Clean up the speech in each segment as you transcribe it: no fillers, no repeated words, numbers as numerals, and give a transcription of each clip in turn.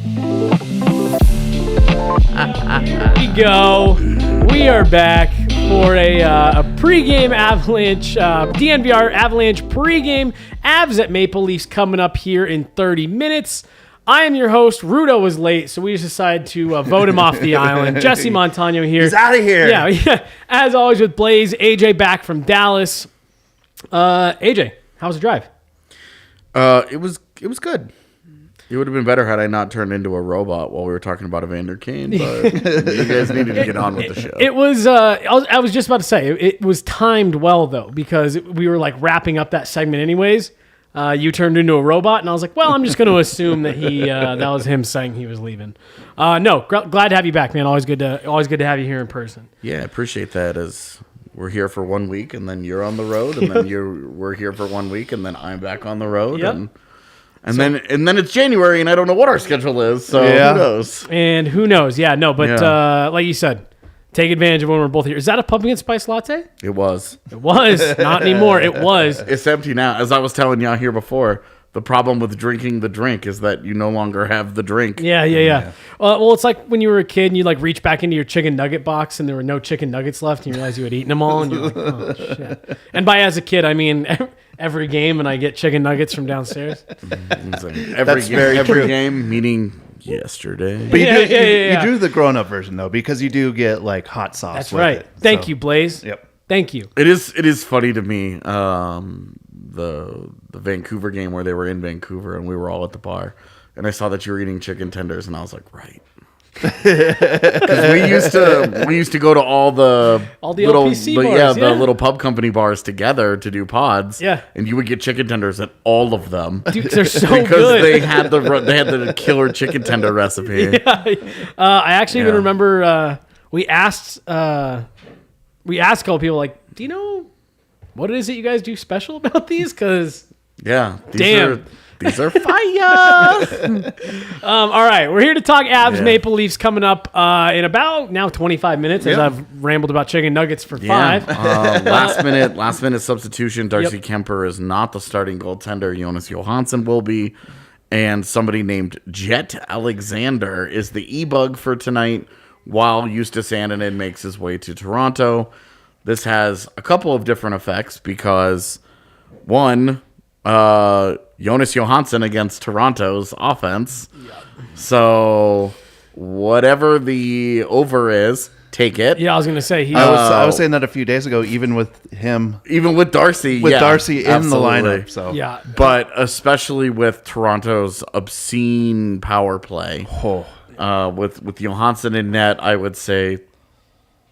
We go. We are back for a pregame Avalanche, DNVR Avalanche pregame. Avs at Maple Leafs coming up here in 30 minutes. I am your host. Rudo was late, so we just decided to vote him off the island. Jesse Montano here. He's out of here. Yeah. As always with Blaze, AJ back from Dallas. AJ, how was the drive? It was good. It would have been better had I not turned into a robot while we were talking about Evander Kane, but you guys needed to get on with the show. It was, I was just about to say, it was timed well, though, because we were, like, wrapping up that segment anyways. You turned into a robot, and I was like, well, I'm just going to assume that that was him saying he was leaving. No, glad to have you back, man. Always good to have you here in person. Yeah, I appreciate that, as we're here for 1 week, and then you're on the road, and then we're here for 1 week, and then I'm back on the road, Yep. And then it's January, and I don't know what our schedule is, so who knows? And who knows? Yeah, no, but like you said, take advantage of when we're both here. Is that a pumpkin spice latte? It was. It was. Not anymore. It was. It's empty now. As I was telling y'all here before, the problem with drinking the drink is that you no longer have the drink. Yeah. Well, it's like when you were a kid and you like reach back into your chicken nugget box and there were no chicken nuggets left and you realize you had eaten them all and you're like, oh, shit. And by as a kid, I mean every game and I get chicken nuggets from downstairs. Every game, meaning yesterday. But you do the grown-up version, though, because you do get, like, hot sauce. That's right. It, Thank you, Blaze. Yep. Thank you. It is funny to me, the Vancouver game where they were in Vancouver and we were all at the bar, and I saw that you were eating chicken tenders, and I was like, right. Because we used to go to all the little LPC bars, the little pub company bars together to do pods. Yeah. And you would get chicken tenders at all of them. Dude, they're so because good. they had the killer chicken tender recipe. Yeah. I actually even remember we asked a couple people, like, do you know what it is that you guys do special about these? Because these are fire. All right, we're here to talk Avs Maple Leafs coming up in about now 25 minutes as I've rambled about chicken nuggets for 5. Last minute substitution. Darcy Keumper is not the starting goaltender. Jonas Johansen will be. And somebody named Jet Alexander is the e-bug for tonight while Justus Annunen makes his way to Toronto. This has a couple of different effects because, one, Jonas Johansen against Toronto's offense. Yep. So whatever the over is, take it. Yeah, I was going to say. I was saying that a few days ago, even with him. Even with Darcy. Darcy in absolutely. the lineup. So. Yeah. But especially with Toronto's obscene power play. With Johansen in net, I would say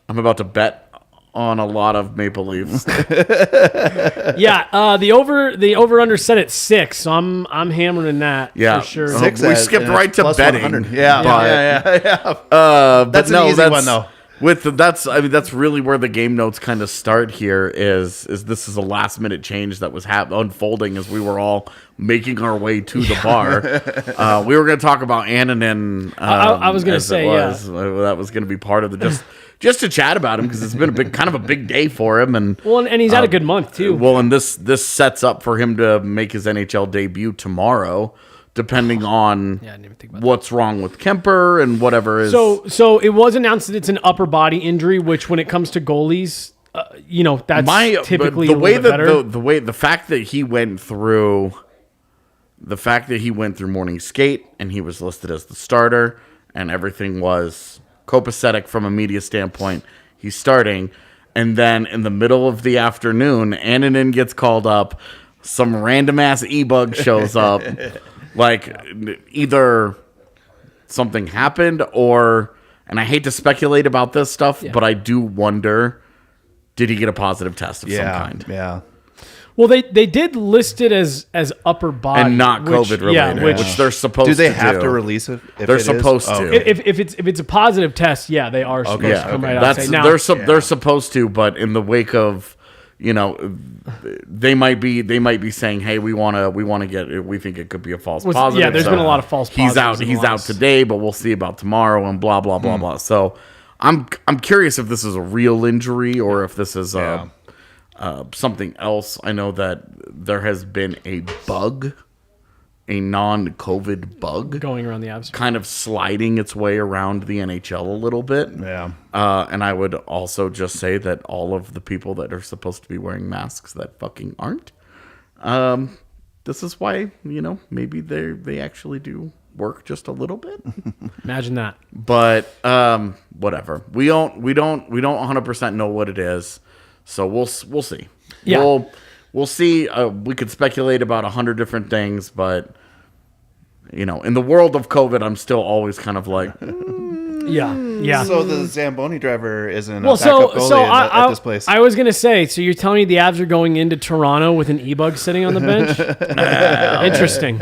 I'm about to bet on a lot of Maple Leafs. The over under set at 6, so I'm hammering that for sure. We skipped right to betting. 100. Yeah. That's an easy one though. That's really where the game notes kind of start here. Is this is a last minute change that was unfolding as we were all making our way to the bar. We were going to talk about Annunen. I was going to say that was going to be part of the just to chat about him because it's been kind of a big day for him, and he's had a good month too. Well, and this sets up for him to make his NHL debut tomorrow, depending on what's wrong with Keumper and whatever is. So it was announced that it's an upper body injury, which when it comes to goalies, that's typically better. The fact that he went through morning skate and he was listed as the starter and everything was copacetic from a media standpoint, he's starting, and then in the middle of the afternoon, Annunen gets called up, some random ass e-bug shows up, like either something happened or, and I hate to speculate about this stuff, but I do wonder, did he get a positive test of some kind? Yeah. Well, they did list it as upper body and not COVID related, which they're supposed to do. Do they have to release it? They're supposed to. If it's a positive test, they are supposed to come right out and say. Now, they're supposed to, but in the wake of, they might be saying, hey, we think it could be a false positive. Yeah, there's been a lot of false positives. He's out today, but we'll see about tomorrow and blah blah blah blah. So I'm curious if this is a real injury or if this is something else. I know that there has been a bug a non-COVID bug Going around the Avs. kind of sliding its way around the NHL a little bit. Yeah. And I would also just say that all of the people that are supposed to be wearing masks that fucking aren't. This is why, maybe they actually do work just a little bit. Imagine that. But whatever. We don't 100% know what it is. So we'll see. Yeah. We'll see. We could speculate about 100 different things, but in the world of COVID, I'm still always kind of like, Yeah. So the Zamboni driver isn't Well, a backup goalie at this place. I was going to say, so you're telling me the Avs are going into Toronto with an e-bug sitting on the bench? Interesting.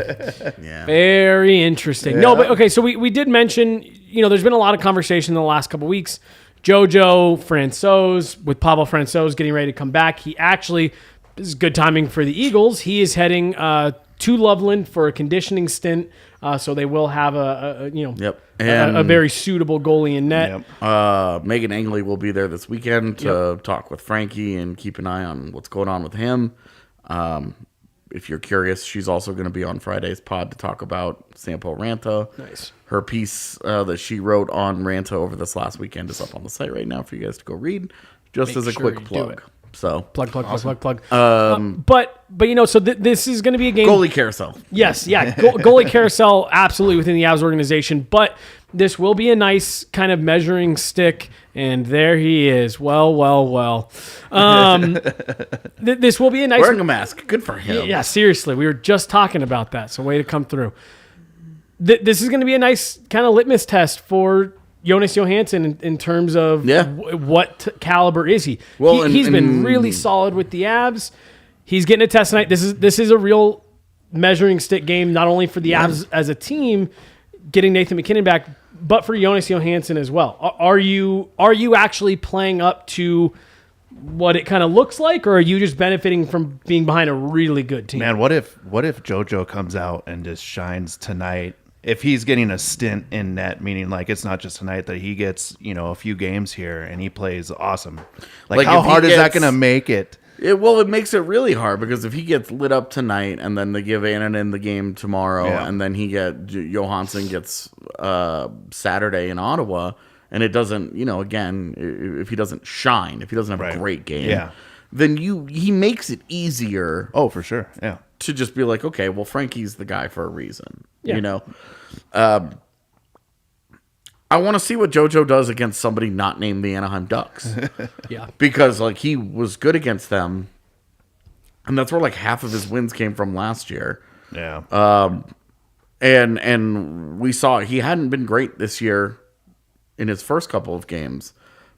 yeah. Very interesting. Yeah. No, but okay, so we did mention, there's been a lot of conversation in the last couple of weeks. Jojo Francouz, with Pablo Francouz getting ready to come back. He actually, this is good timing for the Eagles. He is heading to Loveland for a conditioning stint. So they will have a very suitable goalie in net. Yep. Megan Angley will be there this weekend to talk with Frankie and keep an eye on what's going on with him. If you're curious, she's also going to be on Friday's pod to talk about Sampo Ranta. Nice. Her piece that she wrote on Ranta over this last weekend is up on the site right now for you guys to go read. Just Make as a sure quick you do plug. it. So Plug. But so this is going to be a game. goalie carousel. Yes, yeah. Goalie carousel, absolutely within the Avs organization. But this will be a nice kind of measuring stick. And there he is. Well. This will be a nice... Wearing a mask. Good for him. Yeah, seriously. We were just talking about that. So way to come through. This is going to be a nice kind of litmus test for Jonas Johansen in terms of what caliber is he. Well, he's been really solid with the Avs. He's getting a test tonight. This is a real measuring stick game, not only for the Avs as a team, getting Nathan MacKinnon back, but for Jonas Johansen as well. Are you actually playing up to what it kind of looks like, or are you just benefiting from being behind a really good team? Man, what if JoJo comes out and just shines tonight? If he's getting a stint in net, meaning like it's not just tonight that he gets, a few games here and he plays awesome. Like how hard is that going to make it? It makes it really hard because if he gets lit up tonight and then they give Annunen the game tomorrow and then Johansson gets Saturday in Ottawa and it doesn't, again, if he doesn't shine, if he doesn't have a great game, then he makes it easier. Oh, for sure. Yeah. To just be like, okay, well, Frankie's the guy for a reason, I want to see what JoJo does against somebody not named the Anaheim Ducks. Because he was good against them. And that's where half of his wins came from last year. Yeah. And we saw he hadn't been great this year in his first couple of games.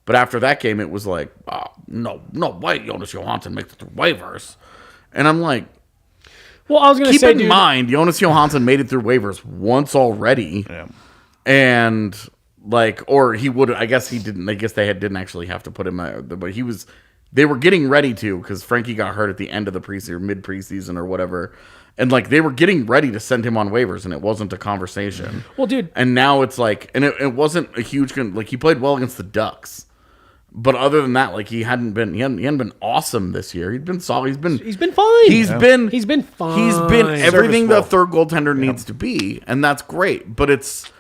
But after that game, it was like, no way Jonas Johansson makes it through waivers. And I'm like, well, I was going to say, keep in mind, Jonas Johansson made it through waivers once already. Yeah. And or he would, I guess he didn't, I guess they didn't actually have to put him out, but they were getting ready to, because Frankie got hurt at the end of the preseason, mid preseason or whatever. And they were getting ready to send him on waivers and it wasn't a conversation. Well, dude. And now it's and it wasn't a huge, he played well against the Ducks. But other than that, he hadn't been awesome this year. He'd been solid. He's been fine. He's been fine. He's been everything the third goaltender needs to be, and that's great. But it's,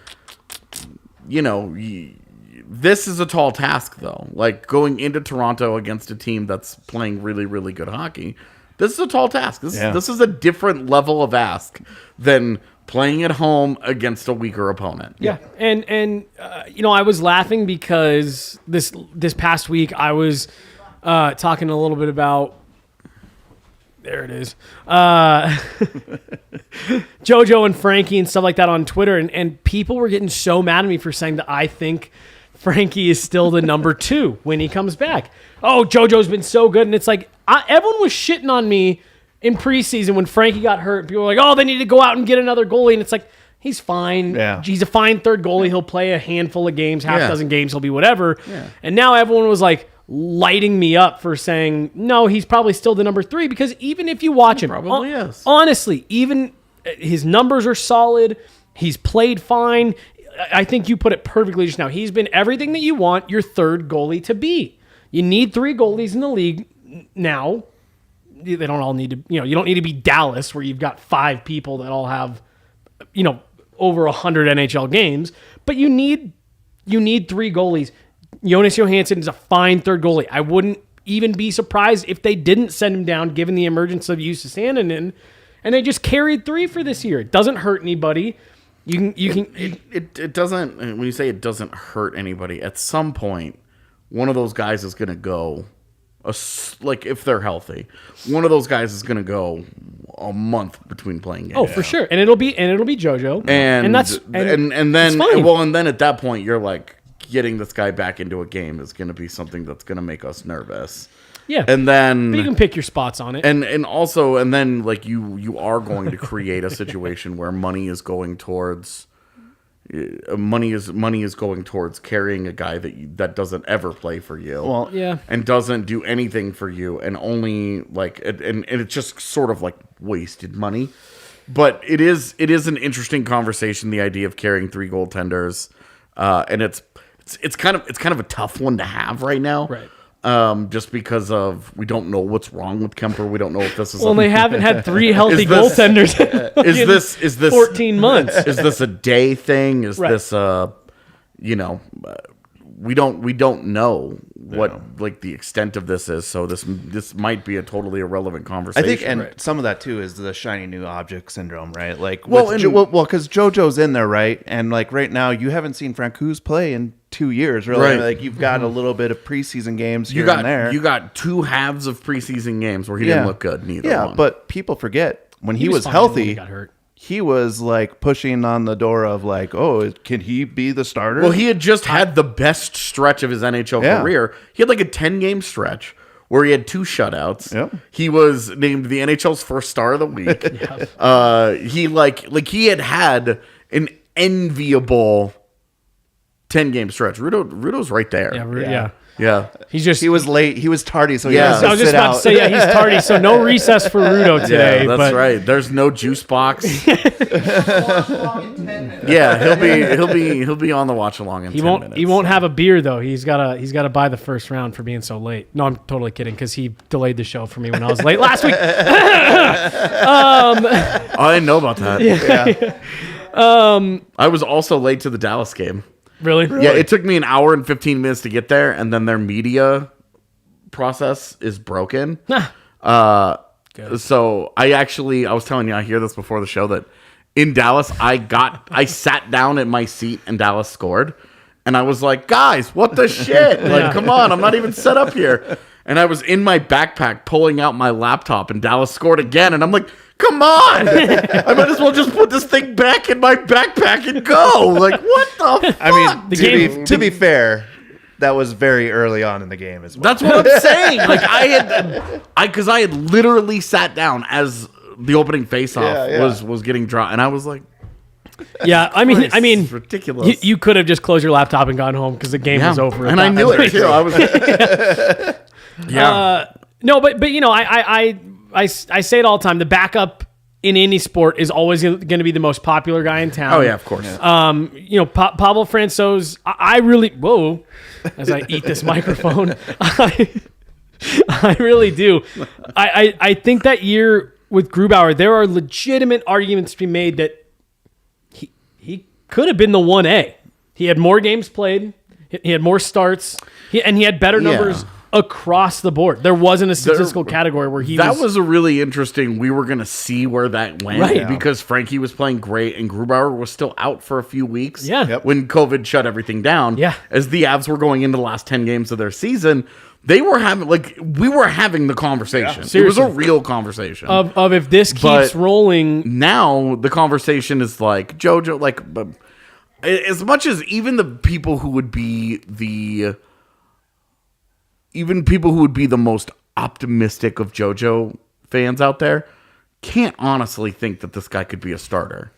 this is a tall task though. Going into Toronto against a team that's playing really, really good hockey. This is a tall task. This is a different level of ask than playing at home against a weaker opponent. Yeah. And I was laughing because this past week I was talking a little bit about, there it is, JoJo and Frankie and stuff like that on Twitter. And people were getting so mad at me for saying that I think Frankie is still the number 2 when he comes back. Oh, JoJo's been so good. And it's everyone was shitting on me in preseason when Frankie got hurt. People were like, oh, they need to go out and get another goalie. And it's he's fine. Yeah. He's a fine third goalie. He'll play a handful of games, half dozen games. He'll be whatever. Yeah. And now everyone was lighting me up for saying, no, he's probably still the number 3, because even if you watch him, probably is. Honestly, even his numbers are solid. He's played fine. I think you put it perfectly just now. He's been everything that you want your third goalie to be. You need 3 goalies in the league now. they don't all need to, you don't need to be Dallas where you've got 5 people that all have, over 100 NHL games, but you need 3 goalies. Jonas Johansen is a fine third goalie. I wouldn't even be surprised if they didn't send him down given the emergence of Justus Annunen, and they just carried 3 for this year. It doesn't hurt anybody. It doesn't, when you say it doesn't hurt anybody, at some point, one of those guys is going to go, like if they're healthy, one of those guys is going to go a month between playing games. Oh, for sure. And it'll be JoJo. And that's then and then at that point you're like, getting this guy back into a game is going to be something that's going to make us nervous. Yeah. And then but you can pick your spots on it. And then like you are going to create a situation where money is going towards carrying a guy that doesn't ever play for you. Well, yeah. And doesn't do anything for you, and only like and it's just sort of like wasted money. But it is an interesting conversation, the idea of carrying 3 goaltenders, and it's kind of a tough one to have right now. Right. Just because of we don't know what's wrong with Keumper. We don't know if this is. Well, they haven't had 3 healthy goaltenders. Is this 14 months? Is this a day thing? Is right. this we don't know what like the extent of this is. So this might be a totally irrelevant conversation. I think, and some of that too is the shiny new object syndrome, right? Like, because JoJo's in there, right? And like right now, you haven't seen Francouz play in 2 years, really. Right. Like you've got a little bit of preseason games here and there. You got 2 halves of preseason games where he didn't look good. Neither. Yeah, one. but people forget when he was fine healthy. when he got hurt. He was like pushing on the door of like, oh, can he be the starter? Well, he had just had the best stretch of his NHL career. He had like a 10-game stretch where he had 2 shutouts. Yep. He was named the NHL's first star of the week. He had an enviable 10-game stretch. Rudo's right there. Yeah. He was late. He was tardy, so Yeah. he I was just about to say, he's tardy, so no recess for Rudo today. Yeah, that's right. There's no juice box. Yeah, he'll be on the watch along in 10 minutes. He won't have a beer though. He's gotta buy the first round for being so late. No, I'm totally kidding because he delayed the show for me when I was late last week. I didn't know about that. Yeah. I was also late to the Dallas game. Really? Yeah, it took me an hour and 15 minutes to get there, and then their media process is broken. So I was telling you, I hear this before the show, that in Dallas, I sat down at my seat and Dallas scored. And I was like, guys, what the shit? Like, come on, I'm not even set up here. And I was in my backpack pulling out my laptop, and Dallas scored again. And I'm like, come on! I might as well just put this thing back in my backpack and go. Like, what the fuck? I mean, to be fair, that was very early on in the game as well. That's what I'm saying. Like, because I had literally sat down as the opening faceoff was getting drawn, and I was like, yeah, I mean, it's ridiculous. You could have just closed your laptop and gone home because the game was over. And I knew it too. I was, no, but I say it all the time. The backup in any sport is always going to be the most popular guy in town. Oh yeah, of course. Pablo Francouz. I really as I eat this microphone. I really do. I think that year with Grubauer, there are legitimate arguments to be made that he could have been the 1A. He had more games played. He had more starts. He had better numbers across the board. There wasn't a statistical category where that was a really interesting. We were going to see where that went because Frankie was playing great and Grubauer was still out for a few weeks. Yeah. Yep. When COVID shut everything down. Yeah. As the Avs were going into the last 10 games of their season, we were having the conversation. It was a real conversation of if this keeps rolling. Now the conversation is like JoJo, like as much as even the people who would be the most optimistic of JoJo fans out there can't honestly think that this guy could be a starter.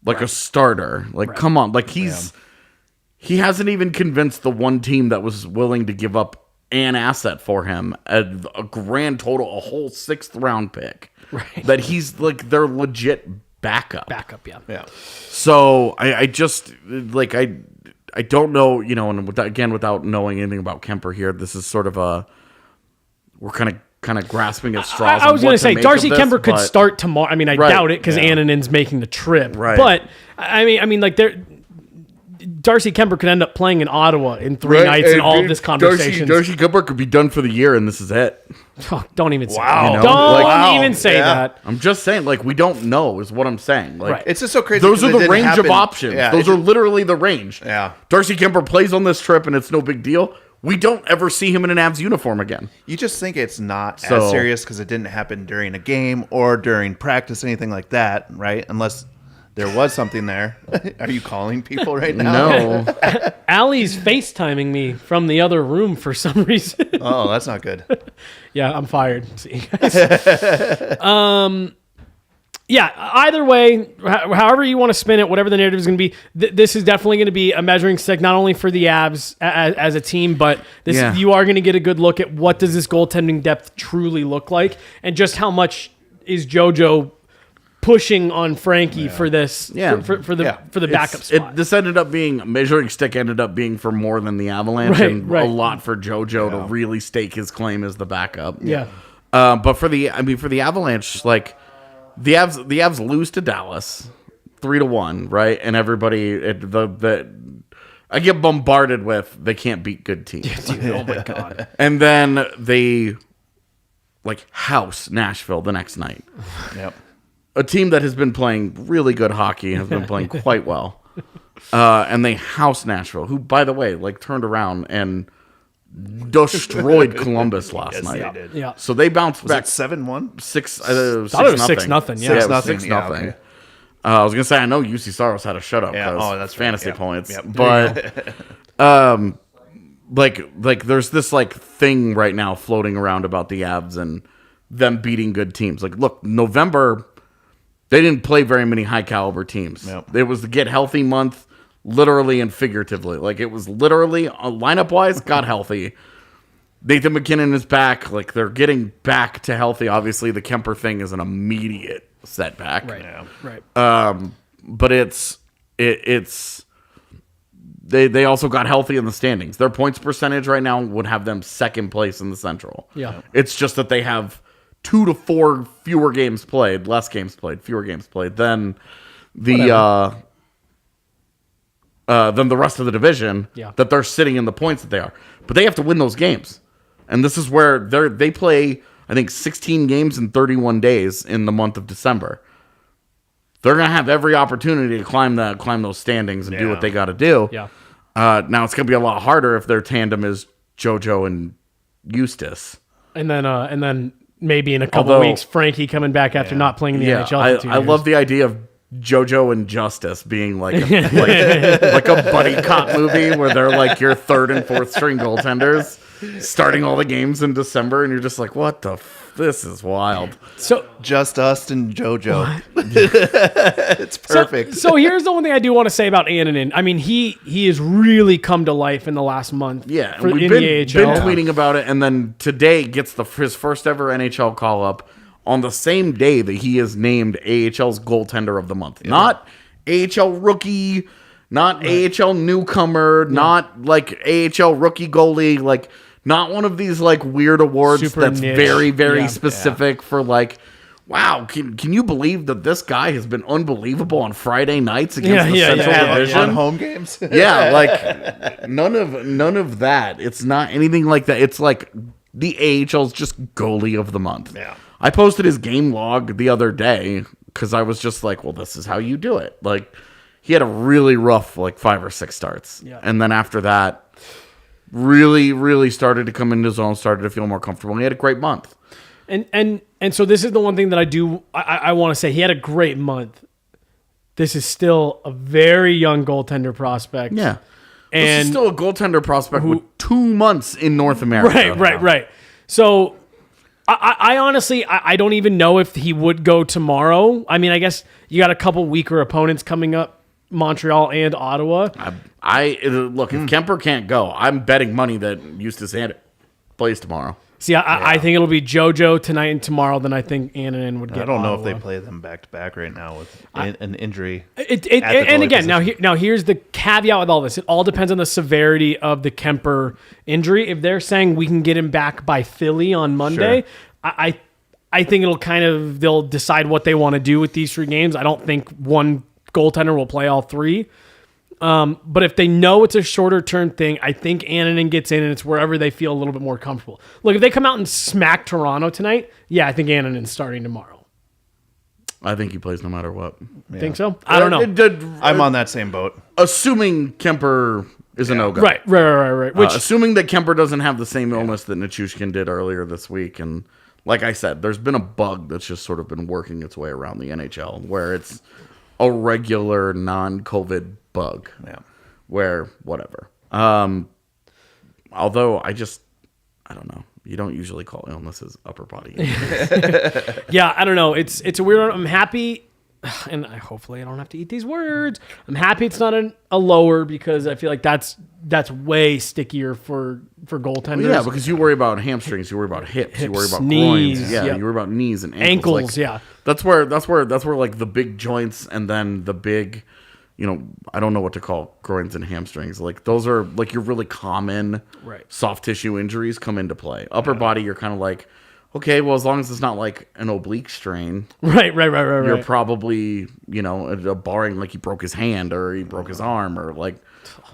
Like a starter. Like, come on. Like he hasn't even convinced the one team that was willing to give up an asset for him, a grand total, a whole 6th round pick. Right. That he's like their legit backup. Yeah. So I just like I don't know, and without knowing anything about Keumper here, this is sort of we're kind of kind of grasping at straws. I was going to say Darcy Keumper could but- start tomorrow. I mean, I doubt it because Annunen's making the trip. Right. But I mean, like Darcy Keumper could end up playing in Ottawa in 3 nights, and all of this conversation. Darcy Keumper could be done for the year, and this is it. Oh, don't even say Wow. that. You know, Don't like, even say that. I'm just saying, like, we don't know is what I'm saying. Like, Right. It's just so crazy. those 'cause are it the didn't range happen. of options. Yeah, Those are literally the range. Yeah. Darcy Keumper plays on this trip, and it's no big deal. We don't ever see him in an Avs uniform again. You just think it's not So- as serious because it didn't happen during a game or during practice, anything like that, right? Unless there was something there. Are you calling people right now? No. Allie's FaceTiming me from the other room for some reason. Oh, that's not good. Yeah, I'm fired. See you guys. Yeah, either way, however you want to spin it, whatever the narrative is going to be, this is definitely going to be a measuring stick, not only for the Avs as a team, but you are going to get a good look at what does this goaltending depth truly look like, and just how much is JoJo pushing on Frankie for this, for the backup spot. This ended up being, measuring stick ended up being for more than the Avalanche, and a lot for JoJo to really stake his claim as the backup. Yeah. But for the Avalanche, like, the Avs lose to Dallas 3-1, right? And everybody, I get bombarded with they can't beat good teams. Dude, oh my God. And then they house Nashville the next night. Yep. A team that has been playing really good hockey, has been playing quite well. And they house Nashville, who, by the way, turned around and destroyed Columbus last night. They did. Yeah. So they bounced back 7-1? 6 Thought it was 6-0. Yeah. 6-0. Yeah, 6-0. okay. I was gonna say I know UC Saros had a shutout. Yeah. Oh, that's right. fantasy Yep. points. Yep. But there's this thing right now floating around about the Avs and them beating good teams. Like, look, November they didn't play very many high caliber teams. Yep. It was the get healthy month, literally and figuratively. Like, it was literally lineup wise got healthy. Nathan McKinnon is back. Like, they're getting back to healthy. Obviously, the Kemper thing is an immediate setback. Right. Yeah. Right. But it's they also got healthy in the standings. Their points percentage right now would have them second place in the Central. Yeah. It's just that they have 2 to 4 fewer games played, fewer games played than the rest of the division. Yeah. That they're sitting in the points that they are. But they have to win those games. And this is where they play, I think, 16 games in 31 days in the month of December. They're going to have every opportunity to climb those standings and do what they got to do. Yeah. Now, it's going to be a lot harder if their tandem is JoJo and Eustace. And then maybe in a couple of weeks, Frankie coming back after not playing in the NHL for 2 years. I love the idea of JoJo and Justice being like a buddy cop movie where they're your third and fourth string goaltenders starting all the games in December, and you're just like, what the this is wild. So just us and JoJo. It's perfect. So here's the one thing I do want to say about Annunen. I mean, he has really come to life in the last month. Yeah, in we've the been AHL. tweeting about it, and then today gets his first ever NHL call up on the same day that he is named AHL's goaltender of the month. Yeah. Not AHL rookie, not AHL newcomer, not AHL rookie goalie, not one of these weird awards Super that's niche. very, very specific for wow, can you believe that this guy has been unbelievable on Friday nights against the Central Division? On home games? None of that. It's not anything like that. It's the AHL's just goalie of the month. Yeah. I posted his game log the other day because I was just well, this is how you do it. He had a really rough 5 or 6 starts. Yeah. And then after that, really, really started to come into his own, started to feel more comfortable. And he had a great month. And so this is the one thing that I want to say. He had a great month. This is still a very young goaltender prospect. Yeah. And this is still a goaltender prospect with 2 months in North America. Right. So I honestly, I don't even know if he would go tomorrow. I mean, I guess you got a couple weaker opponents coming up, Montreal and Ottawa. Look, if Kemper can't go, I'm betting money that Justus Annunen plays tomorrow. See, I think it'll be JoJo tonight and tomorrow. Then I think Annunen would get. I don't know Ottawa. if they play them back to back right now with an injury. And again, now here's the caveat with all this. It all depends on the severity of the Kemper injury. If they're saying we can get him back by Philly on Monday, I think they'll decide what they want to do with these 3 games. I don't think one goaltender will play all 3. But if they know it's a shorter term thing, I think Annunen gets in and it's wherever they feel a little bit more comfortable. Look, if they come out and smack Toronto tonight, yeah, I think Annunen's starting tomorrow. I think he plays no matter what. Yeah. Think so? I don't know. I'm on that same boat. Assuming Keumper is a no-go. Right. Which, assuming that Keumper doesn't have the same illness that Nichushkin did earlier this week. And like I said, there's been a bug that's just sort of been working its way around the NHL where it's a regular non-COVID bug. Yeah. Where, whatever. Although I don't know. You don't usually call illnesses upper body injuries. Yeah, I don't know. It's a weird one. I'm happy, and hopefully I don't have to eat these words. I'm happy it's not a lower because I feel like that's way stickier for goaltenders. Yeah, because you worry about hamstrings, you worry about hips, you worry about knees, groins. Yeah, you worry about knees and ankles. Like, that's where like the big joints and then the big, I don't know what to call groins and hamstrings. Like those are like your really common soft tissue injuries come into play. Upper body, you're kind of like, okay, well, as long as it's not like an oblique strain. Right. You're probably, barring like he broke his hand or he broke his arm or like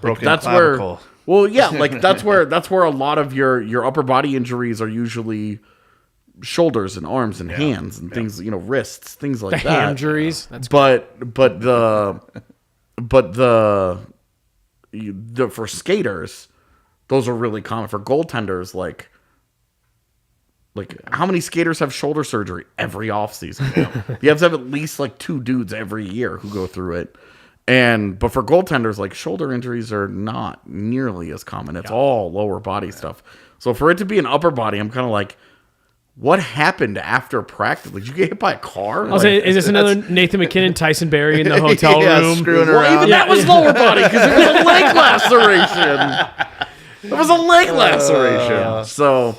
broken that's clavicle. Where, well, yeah, like that's where a lot of your upper body injuries are usually shoulders and arms and hands and things, wrists, things like the that. Injuries. That's for skaters, those are really common. For goaltenders, like how many skaters have shoulder surgery every offseason? You have to have at least like 2 dudes every year who go through it. But for goaltenders, like shoulder injuries are not nearly as common. It's all lower body stuff. So for it to be an upper body, I'm kind of like, what happened after practice? Did you get hit by a car? I'll say, is this another Nathan McKinnon, Tyson Berry in the hotel room? Screwing around. Even that was lower body because it was a leg laceration. It was a leg laceration. So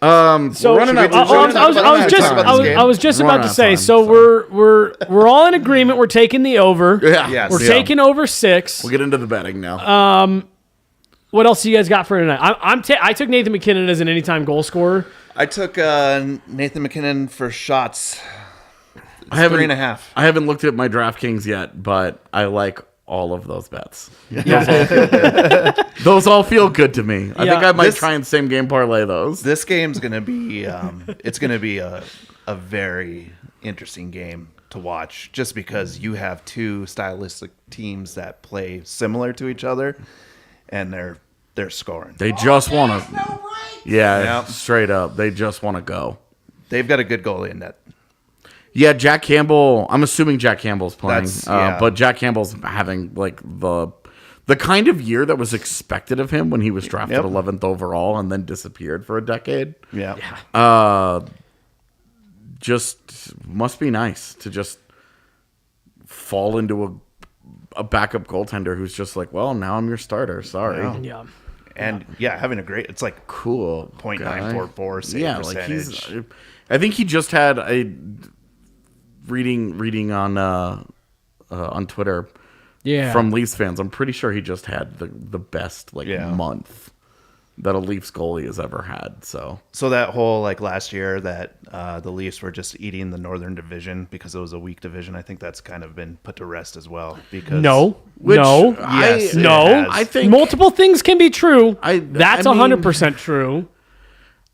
running out. I was just about to say. So we're all in agreement. We're taking the over. Yeah. Yes. We're taking over 6. We'll get into the betting now. What else do you guys got for tonight? I took Nathan McKinnon as an anytime goal scorer. I took Nathan McKinnon for shots. It's 3.5. I haven't looked at my DraftKings yet, but I like all of those bets. Those all feel good to me. I think I might try and same game parlay those. This game's gonna be it's gonna be a very interesting game to watch, just because you have 2 stylistic teams that play similar to each other, and they're scoring. They just want to, straight up. They just want to go. They've got a good goalie in net. Yeah, Jack Campbell. I'm assuming Jack Campbell's playing, yeah. But Jack Campbell's having like the kind of year that was expected of him when he was drafted 11th overall and then disappeared for a decade. Yeah. Just must be nice to just fall into a backup goaltender who's just like, well, now I'm your starter. Sorry. Yeah. And having a great, it's like cool .944 save percentage. Like I think he just had a reading on Twitter from Leafs fans. I'm pretty sure he just had the best month that a Leafs goalie has ever had. So that whole last year that the Leafs were just eating the Northern Division because it was a weak division, I think that's kind of been put to rest as well. Because I think multiple things can be true. That's 100% true.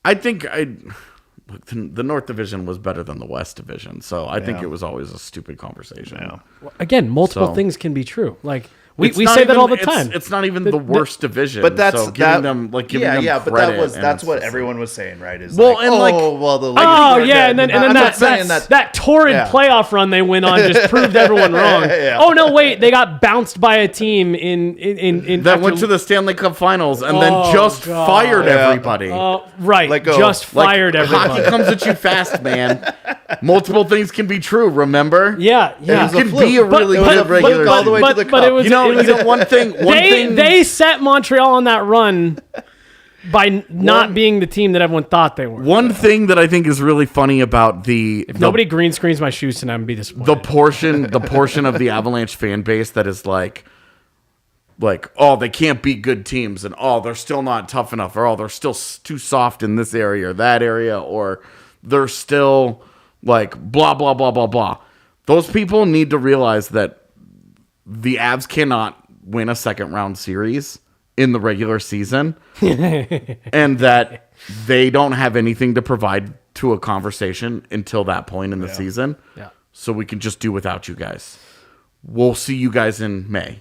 I think the North Division was better than the West Division, so I think it was always a stupid conversation. Yeah. Again, multiple things can be true. Like we say that all the time. It's not even the worst division, but that's so giving them credit. But that's what everyone was saying, right? Is the and then that torrid playoff run they went on just proved everyone wrong. Oh no, wait, they got bounced by a team in that went to the Stanley Cup Finals and then just fired everybody. Right, just fired everybody. Hockey comes at you fast, man. Multiple things can be true. Remember? Yeah. You can be a really good regular all the way to the cup. One thing. They set Montreal on that run by not being the team that everyone thought they were. One thing that I think is really funny about if nobody green screens my shoes tonight, I'm gonna be disappointed. The portion of the Avalanche fan base that is like, oh, they can't beat good teams, and oh, they're still not tough enough, or oh, they're still too soft in this area or that area, or they're still like blah, blah, blah, blah, blah. Those people need to realize that the Avs cannot win a second round series in the regular season and that they don't have anything to provide to a conversation until that point in the season. Yeah. So we can just do without you guys. We'll see you guys in May.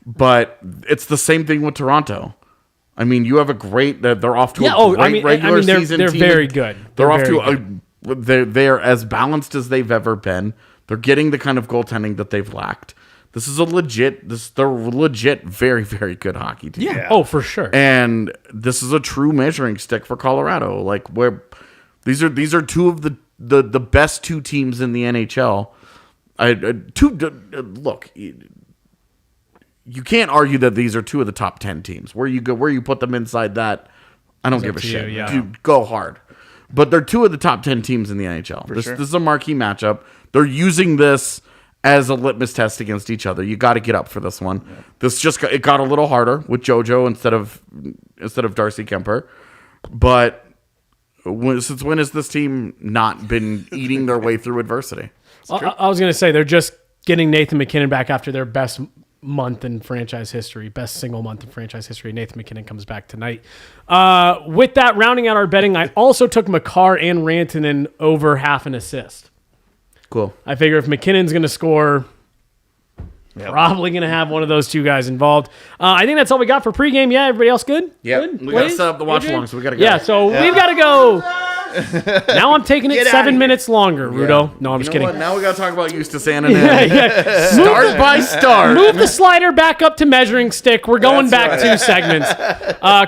But it's the same thing with Toronto. I mean, you have a great. They're off to a great regular season they're team. very good. They're off to they're as balanced as they've ever been. They're getting the kind of goaltending that they've lacked. This is they're legit very, very good hockey team. Yeah. Oh, for sure. And this is a true measuring stick for Colorado. Like where these are two of the best two teams in the NHL. Look, you can't argue that these are two of the top 10 teams. Where you put them inside that, I don't give a shit. Dude, go hard. But they're two of the top 10 teams in the NHL. This is a marquee matchup. They're using this as a litmus test against each other. You got to get up for this one. Yeah. This it got a little harder with JoJo instead of Darcy Keumper. But since when has this team not been eating their way through adversity? I was going to say they're just getting Nathan MacKinnon back after their best month in franchise history, best single month in franchise history. Nathan MacKinnon comes back tonight. With that, rounding out our betting, I also took Makar and Rantanen over half an assist. Cool. I figure if McKinnon's going to score, probably going to have one of those two guys involved. I think that's all we got for pregame. Yeah, everybody else good? Yeah, we got to set up the watch along, so we got to go. Yeah, so we've got to go. Now I'm taking it 7 minutes longer, Rudo. Yeah. No, I'm just kidding. What? Now we got to talk about Justus Annunen. Start by start. Move the slider back up to measuring stick. We're going back 2 segments.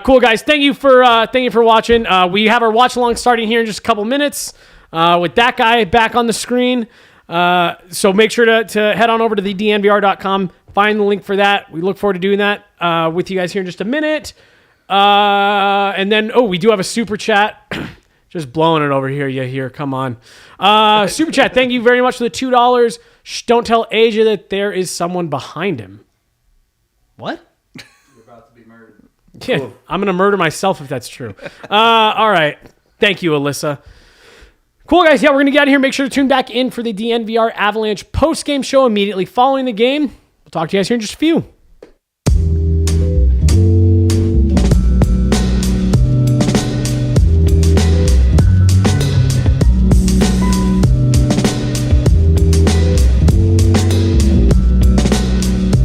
Cool, guys. Thank you for watching. We have our watch along starting here in just a couple minutes. With that guy back on the screen. So make sure to head on over to the DNVR.com, find the link for that. We look forward to doing that with you guys here in just a minute. And then, we do have a super chat. Just blowing it over here. You hear? Come on. Super chat. Thank you very much for the $2. Shh, don't tell Asia that there is someone behind him. What? You're about to be murdered. Yeah, cool. I'm going to murder myself if that's true. All right. Thank you, Alyssa. Cool, guys. Yeah, we're going to get out of here. Make sure to tune back in for the DNVR Avalanche post-game show immediately following the game. We'll talk to you guys here in just a few.